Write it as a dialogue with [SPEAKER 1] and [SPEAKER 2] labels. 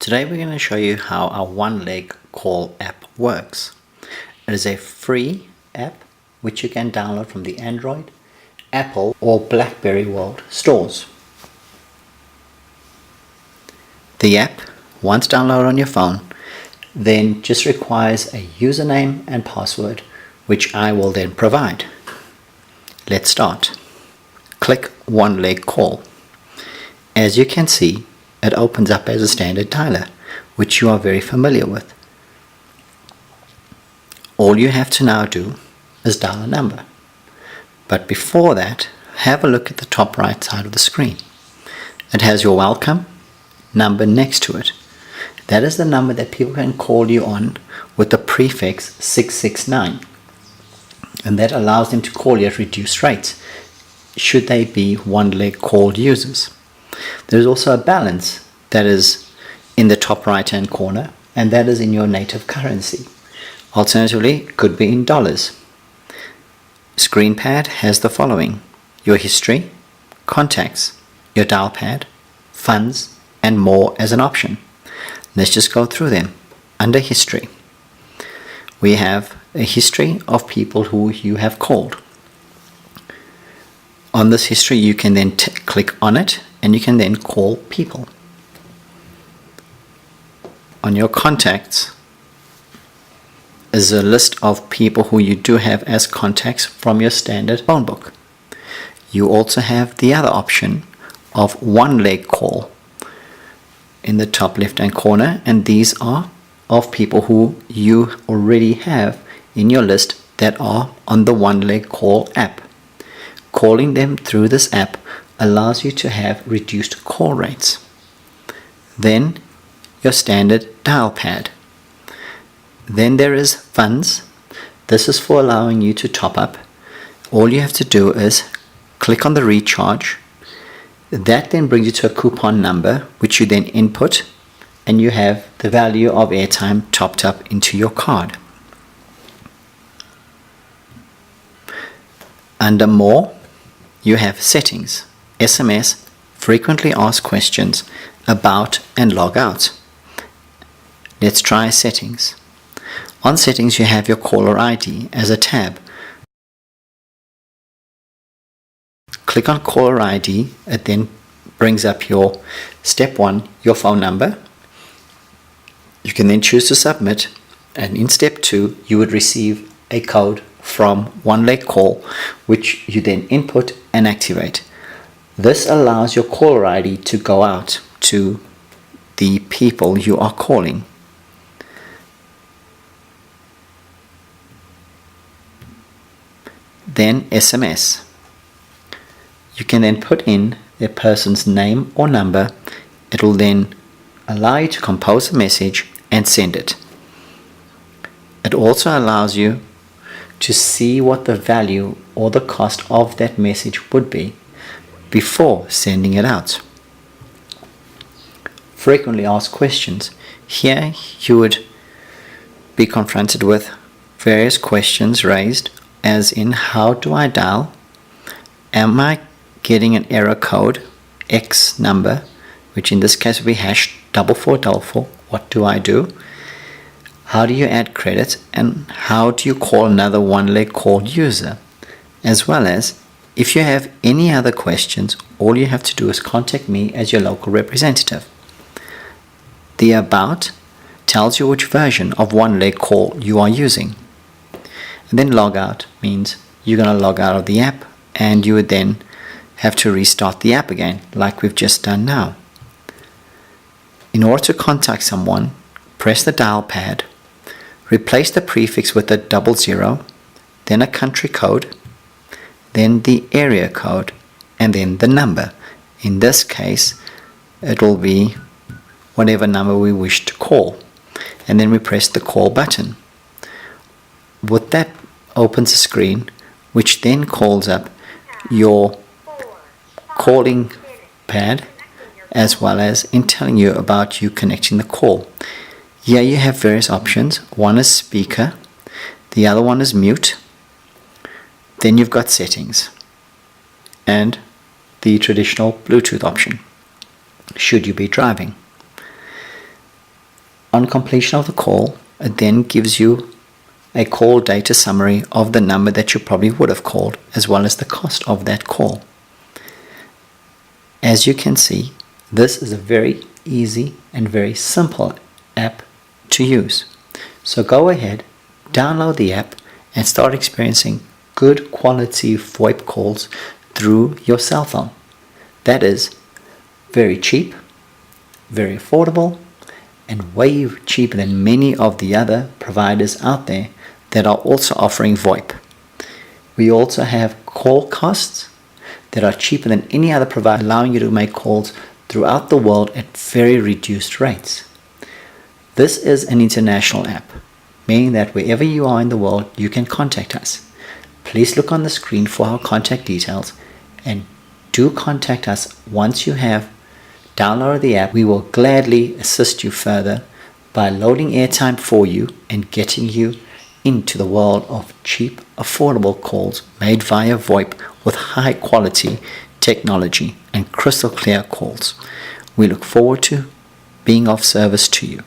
[SPEAKER 1] Today we're going to show you how our 1LegCall app works. It is a free app which you can download from the Android, Apple or BlackBerry world stores. The app, once downloaded on your phone, then just requires a username and password, which I will then provide. Let's start. Click 1LegCall. As you can see, it opens up as a standard dialer, which you are very familiar with. All you have to now do is dial a number. But before that, have a look at the top right side of the screen. It has your welcome number next to it. That is the number that people can call you on with the prefix 669. And that allows them to call you at reduced rates, should they be 1LegCall users. There's also a balance that is in the top right hand corner, and that is in your native currency. Alternatively, it could be in dollars. Screenpad has the following: your history, contacts, your dial pad, funds, and more as an option. Let's just go through them. Under history, we have a history of people who you have called. On this history, you can then click on it and you can then call people. On your contacts is a list of people who you do have as contacts from your standard phone book. You also have the other option of 1LegCall in the top left hand corner, and these are of people who you already have in your list that are on the 1LegCall app. Calling them through this app allows you to have reduced call rates. Then your standard dial pad. Then there is funds. This is for allowing you to top up. All you have to do is click on the recharge. That then brings you to a coupon number, which you then input, and you have the value of airtime topped up into your card. Under more, you have settings, SMS, frequently asked questions, about, and log out. Let's try settings. On settings, you have your caller ID as a tab. Click on caller ID. It then brings up your step 1, your phone number. You can then choose to submit, and in step 2, you would receive a code from 1LegCall, which you then input and activate. This allows your caller ID to go out to the people you are calling. Then SMS. You can then put in the person's name or number. It will then allow you to compose a message and send it. It also allows you to see what the value or the cost of that message would be before sending it out. Frequently asked questions. Here you would be confronted with various questions raised, as in, how do I dial? Am I getting an error code, X number, which in this case would be #4444. What do I do? How do you add credit, and how do you call another 1LegCall user? As well as, if you have any other questions, all you have to do is contact me as your local representative. The about tells you which version of 1LegCall you are using. And then log out means you're going to log out of the app, and you would then have to restart the app again, like we've just done now. In order to contact someone, press the dial pad, replace the prefix with a 00, then a country code, then the area code, and then the number. In this case, it will be whatever number we wish to call. And then we press the call button. With that opens a screen which then calls up your calling pad, as well as in telling you about you connecting the call. Here you have various options. One is speaker, the other one is mute, then you've got settings, and the traditional Bluetooth option, should you be driving. On completion of the call, it then gives you a call data summary of the number that you probably would have called, as well as the cost of that call. As you can see, this is a very easy and very simple app to use. So go ahead, download the app and start experiencing good quality VoIP calls through your cell phone. That is very cheap, very affordable, and way cheaper than many of the other providers out there that are also offering VoIP. We also have call costs that are cheaper than any other provider, allowing you to make calls throughout the world at very reduced rates. This is an international app, meaning that wherever you are in the world, you can contact us. Please look on the screen for our contact details, and do contact us once you have downloaded the app. We will gladly assist you further by loading airtime for you and getting you into the world of cheap, affordable calls made via VoIP with high quality technology and crystal clear calls. We look forward to being of service to you.